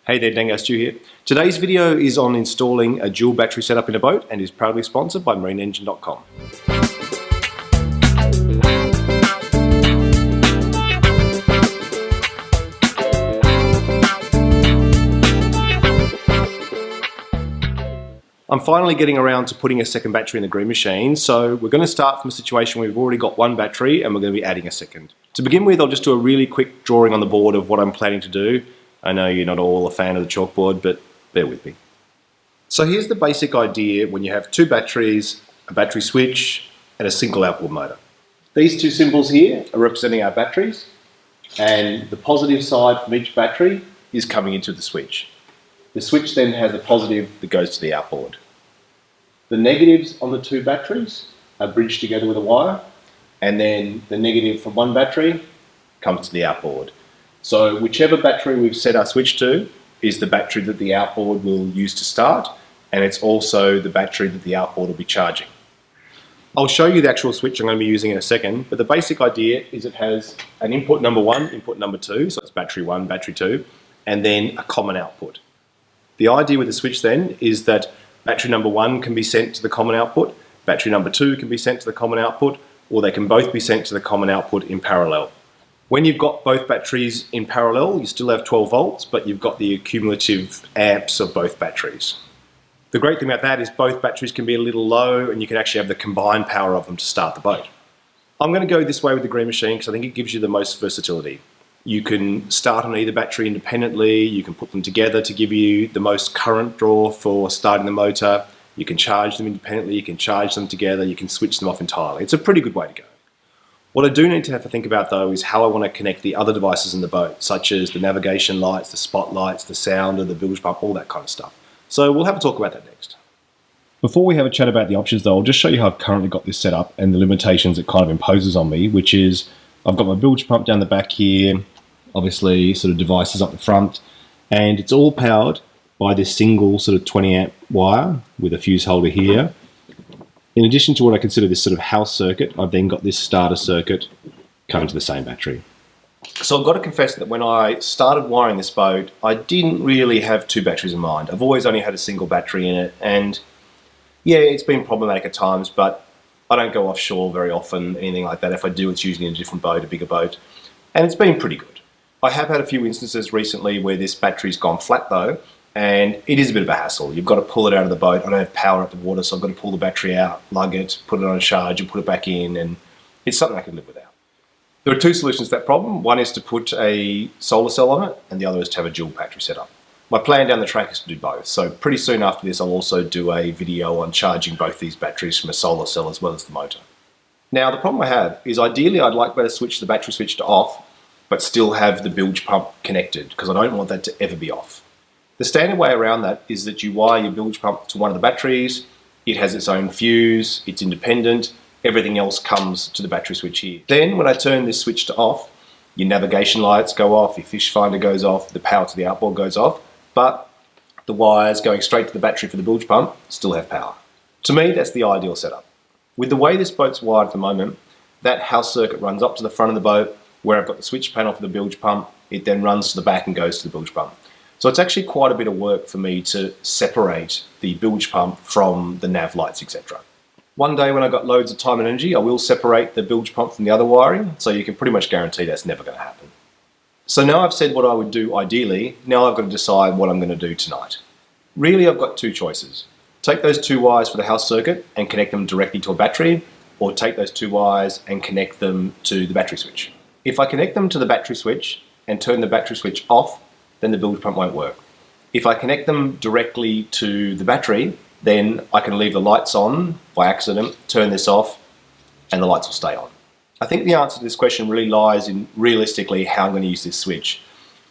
Hey there, Dango Stu here. Today's video is on installing a dual battery setup in a boat and is proudly sponsored by marineengine.com. I'm finally getting around to putting a second battery in the green machine, so we're going to start from a situation where we've already got one battery and we're going to be adding a second. To begin with, I'll just do a really quick drawing on the board of what I'm planning to do. I know you're not all a fan of the chalkboard, but bear with me. So here's the basic idea when you have two batteries, a battery switch, and a single outboard motor. These two symbols here are representing our batteries, and the positive side from each battery is coming into the switch. The switch then has a positive that goes to the outboard. The negatives on the two batteries are bridged together with a wire, and then the negative from one battery comes to the outboard. So whichever battery we've set our switch to is the battery that the outboard will use to start, and it's also the battery that the outboard will be charging. I'll show you the actual switch I'm going to be using in a second, but the basic idea is it has an input number 1, input number 2, so it's battery 1, battery 2, and then a common output. The idea with the switch then is that battery number 1 can be sent to the common output, battery number 2 can be sent to the common output, or they can both be sent to the common output in parallel. When you've got both batteries in parallel, you still have 12 volts, but you've got the cumulative amps of both batteries. The great thing about that is both batteries can be a little low and you can actually have the combined power of them to start the boat. I'm going to go this way with the green machine because I think it gives you the most versatility. You can start on either battery independently, you can put them together to give you the most current draw for starting the motor, you can charge them independently, you can charge them together, you can switch them off entirely. It's a pretty good way to go. What I do need to have to think about though is how I want to connect the other devices in the boat, such as the navigation lights, the spotlights, the sounder, the bilge pump, all that kind of stuff. So we'll have a talk about that next. Before we have a chat about the options though, I'll just show you how I've currently got this set up and the limitations it kind of imposes on me, which is I've got my bilge pump down the back here, obviously sort of devices up the front, and it's all powered by this single sort of 20 amp wire with a fuse holder here. In addition to what I consider this sort of house circuit, I've then got this starter circuit coming to the same battery. So I've got to confess that when I started wiring this boat, I didn't really have two batteries in mind. I've always only had a single battery in it, and yeah, it's been problematic at times, but I don't go offshore very often, anything like that. If I do, it's usually in a different boat, a bigger boat, and it's been pretty good. I have had a few instances recently where this battery's gone flat though, and it is a bit of a hassle. You've got to pull it out of the boat. I don't have power at the water, so I've got to pull the battery out, lug it, put it on a charge and put it back in, and it's something I can live without. There are two solutions to that problem. One is to put a solar cell on it, and the other is to have a dual battery setup. My plan down the track is to do both, so pretty soon after this I'll also do a video on charging both these batteries from a solar cell as well as the motor. Now the problem I have is ideally I'd like to switch the battery switch to off, but still have the bilge pump connected, because I don't want that to ever be off. The standard way around that is that you wire your bilge pump to one of the batteries, it has its own fuse, it's independent, everything else comes to the battery switch here. Then when I turn this switch to off, your navigation lights go off, your fish finder goes off, the power to the outboard goes off, but the wires going straight to the battery for the bilge pump still have power. To me, that's the ideal setup. With the way this boat's wired at the moment, that house circuit runs up to the front of the boat, where I've got the switch panel for the bilge pump, it then runs to the back and goes to the bilge pump. So it's actually quite a bit of work for me to separate the bilge pump from the nav lights, etc. One day when I've got loads of time and energy, I will separate the bilge pump from the other wiring, so you can pretty much guarantee that's never going to happen. So now I've said what I would do ideally, now I've got to decide what I'm going to do tonight. Really, I've got two choices. Take those two wires for the house circuit and connect them directly to a battery, or take those two wires and connect them to the battery switch. If I connect them to the battery switch and turn the battery switch off, then the bilge pump won't work. If I connect them directly to the battery, then I can leave the lights on by accident, turn this off, and the lights will stay on. I think the answer to this question really lies in realistically how I'm going to use this switch.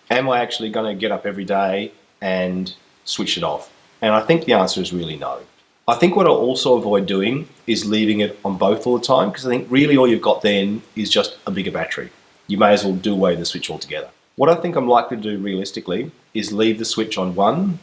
Am I actually going to get up every day and switch it off? And I think the answer is really no. I think what I'll also avoid doing is leaving it on both all the time, because I think really all you've got then is just a bigger battery. You may as well do away with the switch altogether. What I think I'm likely to do realistically is leave the switch on 1,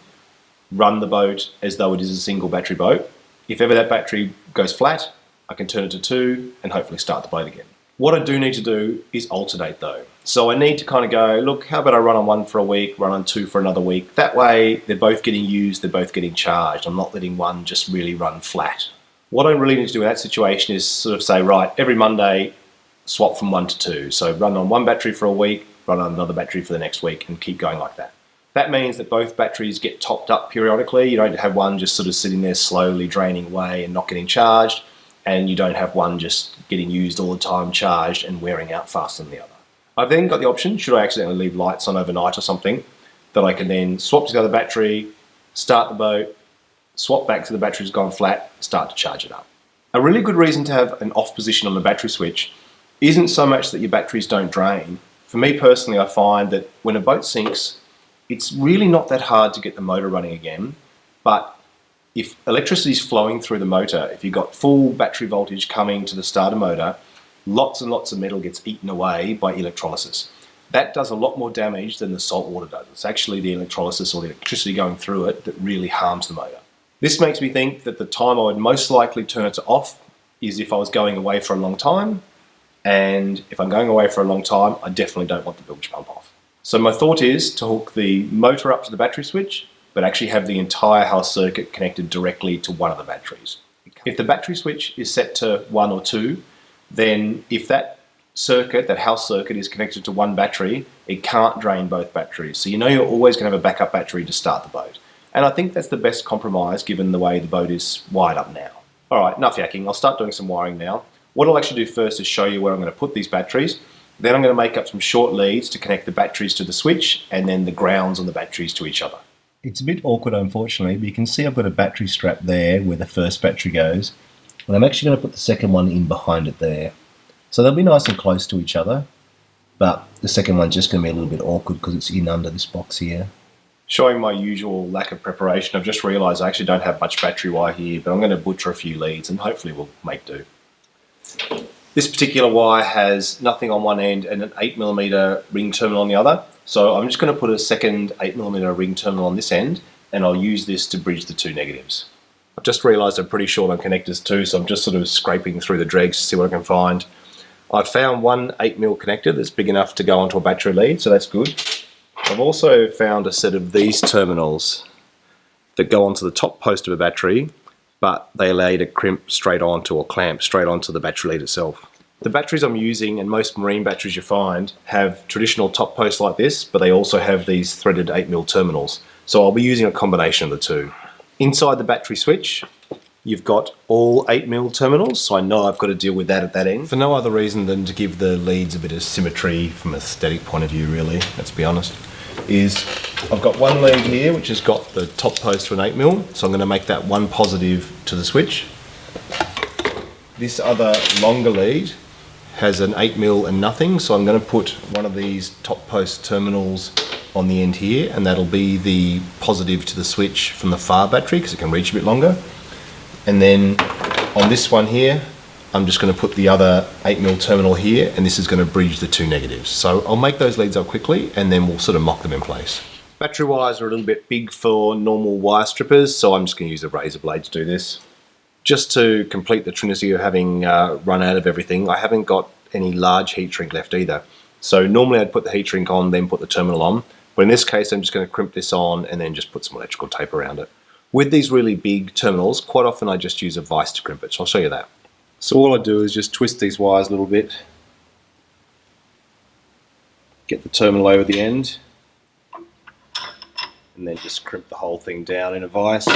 run the boat as though it is a single battery boat. If ever that battery goes flat, I can turn it to 2 and hopefully start the boat again. What I do need to do is alternate though. So I need to kind of go, look, how about I run on one for a week, run on two for another week. That way they're both getting used, they're both getting charged. I'm not letting one just really run flat. What I really need to do in that situation is sort of say, right, every Monday, swap from 1 to 2. So run on one battery for a week, run on another battery for the next week, and keep going like that. That means that both batteries get topped up periodically. You don't have one just sort of sitting there slowly draining away and not getting charged, and you don't have one just getting used all the time, charged and wearing out faster than the other. I've then got the option, should I accidentally leave lights on overnight or something, that I can then swap to the other battery, start the boat, swap back to the battery's gone flat, start to charge it up. A really good reason to have an off position on the battery switch isn't so much that your batteries don't drain. For me personally, I find that when a boat sinks, it's really not that hard to get the motor running again, but if electricity is flowing through the motor, if you've got full battery voltage coming to the starter motor, lots and lots of metal gets eaten away by electrolysis. That does a lot more damage than the salt water does. It's actually the electrolysis or the electricity going through it that really harms the motor. This makes me think that the time I would most likely turn it off is if I was going away for a long time, and if I'm going away for a long time, I definitely don't want the bilge pump off. So my thought is to hook the motor up to the battery switch, but actually have the entire house circuit connected directly to one of the batteries. If the battery switch is set to 1 or 2, then if that circuit, that house circuit, is connected to one battery, it can't drain both batteries. So you know you're always going to have a backup battery to start the boat. And I think that's the best compromise given the way the boat is wired up now. Alright, enough yakking, I'll start doing some wiring now. What I'll actually do first is show you where I'm going to put these batteries. Then I'm going to make up some short leads to connect the batteries to the switch and then the grounds on the batteries to each other. It's a bit awkward unfortunately, but you can see I've got a battery strap there where the first battery goes. And I'm actually going to put the second one in behind it there. So they'll be nice and close to each other, but the second one's just going to be a little bit awkward because it's in under this box here. Showing my usual lack of preparation, I've just realised I actually don't have much battery wire here, but I'm going to butcher a few leads and hopefully we'll make do. This particular wire has nothing on one end and an 8mm ring terminal on the other, so I'm just going to put a second 8mm ring terminal on this end and I'll use this to bridge the two negatives. I've just realised I'm pretty short on connectors too, so I'm just sort of scraping through the dregs to see what I can find. I've found one 8mm connector that's big enough to go onto a battery lead, so that's good. I've also found a set of these terminals that go onto the top post of a battery, but they allow you to crimp straight onto or clamp straight onto the battery lead itself. The batteries I'm using, and most marine batteries you find, have traditional top posts like this, but they also have these threaded 8mm terminals. So I'll be using a combination of the two. Inside the battery switch, you've got all 8mm terminals, so I know I've got to deal with that at that end. For no other reason than to give the leads a bit of symmetry from an aesthetic point of view really, let's be honest, is I've got one lead here which has got the top post to an 8mm, so I'm going to make that one positive to the switch. This other longer lead has an 8mm and nothing, so I'm going to put one of these top post terminals on the end here, and that'll be the positive to the switch from the far battery because it can reach a bit longer. And then on this one here, I'm just going to put the other 8mm terminal here, and this is going to bridge the two negatives. So I'll make those leads up quickly and then we'll sort of mock them in place. Battery wires are a little bit big for normal wire strippers, so I'm just going to use a razor blade to do this. Just to complete the trinity of having run out of everything, I haven't got any large heat shrink left either. So normally I'd put the heat shrink on, then put the terminal on, but in this case I'm just going to crimp this on and then just put some electrical tape around it. With these really big terminals, quite often I just use a vise to crimp it, so I'll show you that. So all I do is just twist these wires a little bit, get the terminal over the end, and then just crimp the whole thing down in a vise.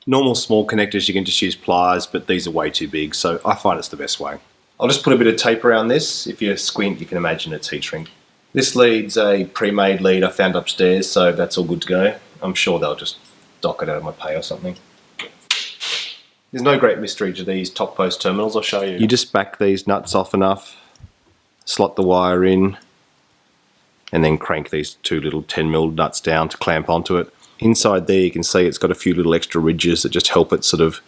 Normal small connectors you can just use pliers, but these are way too big, so I find it's the best way. I'll just put a bit of tape around this. If you squint you can imagine it's heat shrink. This lead's a pre-made lead I found upstairs, so that's all good to go. I'm sure they'll just dock it out of my pay or something. There's no great mystery to these top post terminals, I'll show you. You just back these nuts off enough, slot the wire in, and then crank these two little 10mm nuts down to clamp onto it. Inside there you can see it's got a few little extra ridges that just help it sort of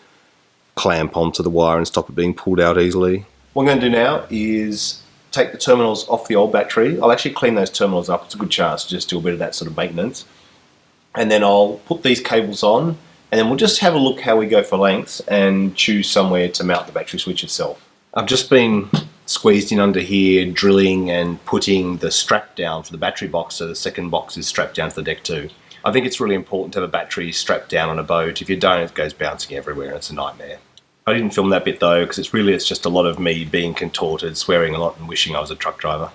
clamp onto the wire and stop it being pulled out easily. What I'm going to do now is take the terminals off the old battery. I'll actually clean those terminals up. It's a good chance to just do a bit of that sort of maintenance. And then I'll put these cables on And then we'll just have a look how we go for lengths and choose somewhere to mount the battery switch itself. I've just been squeezed in under here, drilling and putting the strap down for the battery box, so the second box is strapped down to the deck too. I think it's really important to have a battery strapped down on a boat. If you don't, it goes bouncing everywhere and it's a nightmare. I didn't film that bit though, because it's just a lot of me being contorted, swearing a lot and wishing I was a truck driver.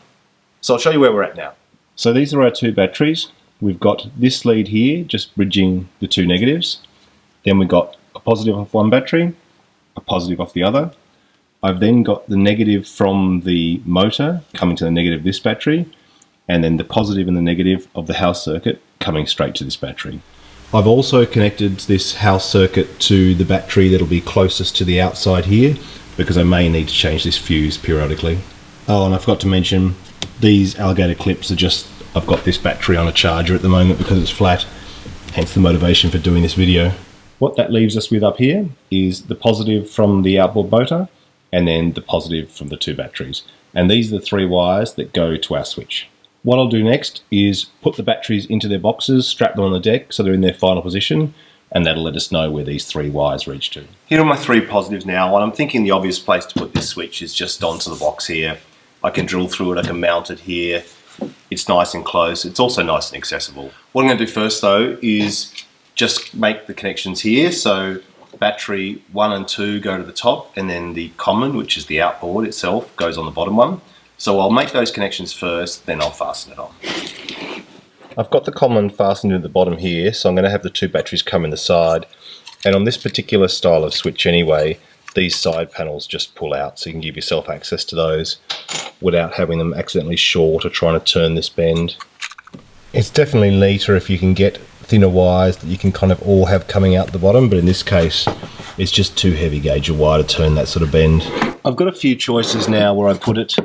So I'll show you where we're at now. So these are our two batteries. We've got this lead here, just bridging the two negatives. Then we've got a positive off one battery, a positive off the other. I've then got the negative from the motor coming to the negative of this battery, and then the positive and the negative of the house circuit coming straight to this battery. I've also connected this house circuit to the battery that'll be closest to the outside here, because I may need to change this fuse periodically. Oh, and I forgot to mention, these alligator clips are just, I've got this battery on a charger at the moment because it's flat, hence the motivation for doing this video. What that leaves us with up here is the positive from the outboard motor, and then the positive from the two batteries. And these are the three wires that go to our switch. What I'll do next is put the batteries into their boxes, strap them on the deck so they're in their final position, and that'll let us know where these three wires reach to. Here are my three positives now, and I'm thinking the obvious place to put this switch is just onto the box here. I can drill through it, I can mount it here. It's nice and close, it's also nice and accessible. What I'm going to do first though is just make the connections here. So battery 1 and 2 go to the top, and then the common, which is the outboard itself, goes on the bottom one. So I'll make those connections first, then I'll fasten it on. I've got the common fastened at the bottom here, so I'm going to have the two batteries come in the side. And on this particular style of switch anyway, these side panels just pull out, so you can give yourself access to those without having them accidentally short or trying to turn this bend. It's definitely neater if you can get thinner wires that you can kind of all have coming out the bottom, but in this case it's just too heavy gauge a wire to turn that sort of bend. I've got a few choices now where I put it.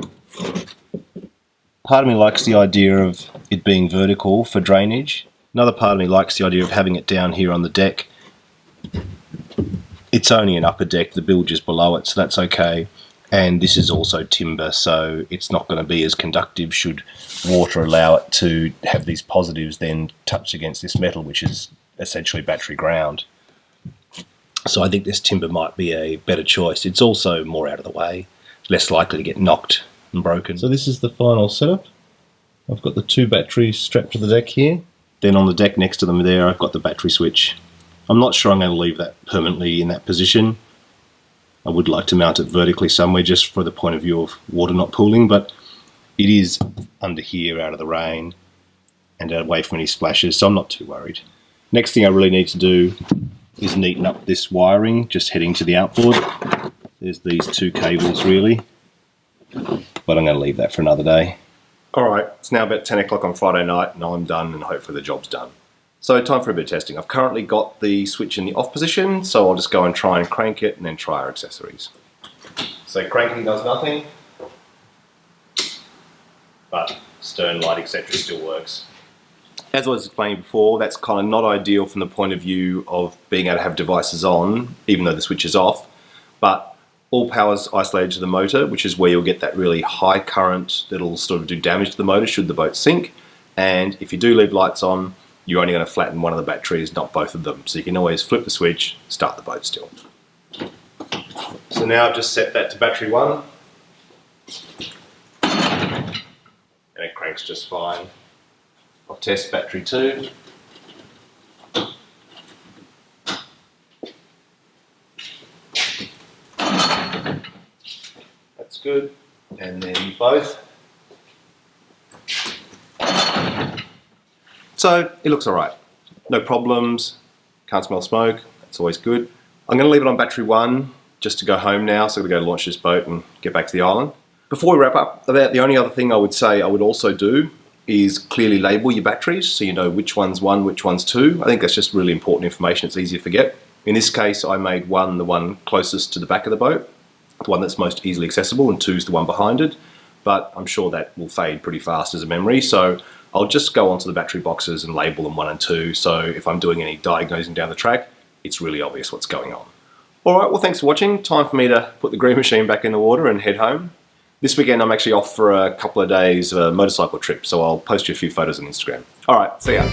Part of me likes the idea of it being vertical for drainage. Another part of me likes the idea of having it down here on the deck. It's only an upper deck, the bilge is below it, so that's okay. And this is also timber, so it's not going to be as conductive should water allow it to have these positives then touch against this metal, which is essentially battery ground. So I think this timber might be a better choice. It's also more out of the way, less likely to get knocked and broken. So this is the final setup. I've got the two batteries strapped to the deck here. Then on the deck next to them there, I've got the battery switch. I'm not sure I'm going to leave that permanently in that position. I would like to mount it vertically somewhere just for the point of view of water not pooling, but it is under here out of the rain and away from any splashes, so I'm not too worried. Next thing I really need to do is neaten up this wiring just heading to the outboard. There's these two cables really, but I'm going to leave that for another day. Alright, it's now about 10 o'clock on Friday night and I'm done and hopefully the job's done. So time for a bit of testing. I've currently got the switch in the off position, so I'll just go and try and crank it and then try our accessories. So cranking does nothing, but stern light etc. still works. As I was explaining before, that's kind of not ideal from the point of view of being able to have devices on, even though the switch is off, but all power is isolated to the motor, which is where you'll get that really high current that'll sort of do damage to the motor should the boat sink. And if you do leave lights on, you're only going to flatten one of the batteries, not both of them. So you can always flip the switch, start the boat still. So now I've just set that to battery 1. And it cranks just fine. I'll test battery 2. That's good. And then both. So it looks alright. No problems, can't smell smoke, that's always good. I'm going to leave it on battery 1 just to go home now, so I'm going to go launch this boat and get back to the island. Before we wrap up, the only other thing I would say I would also do is clearly label your batteries so you know which one's 1, which one's 2. I think that's just really important information, it's easy to forget. In this case I made 1 the one closest to the back of the boat, the one that's most easily accessible, and 2's the one behind it, but I'm sure that will fade pretty fast as a memory, so I'll just go onto the battery boxes and label them 1 and 2, so if I'm doing any diagnosing down the track, it's really obvious what's going on. Alright, well thanks for watching. Time for me to put the green machine back in the water and head home. This weekend I'm actually off for a couple of days of a motorcycle trip, so I'll post you a few photos on Instagram. Alright, see ya.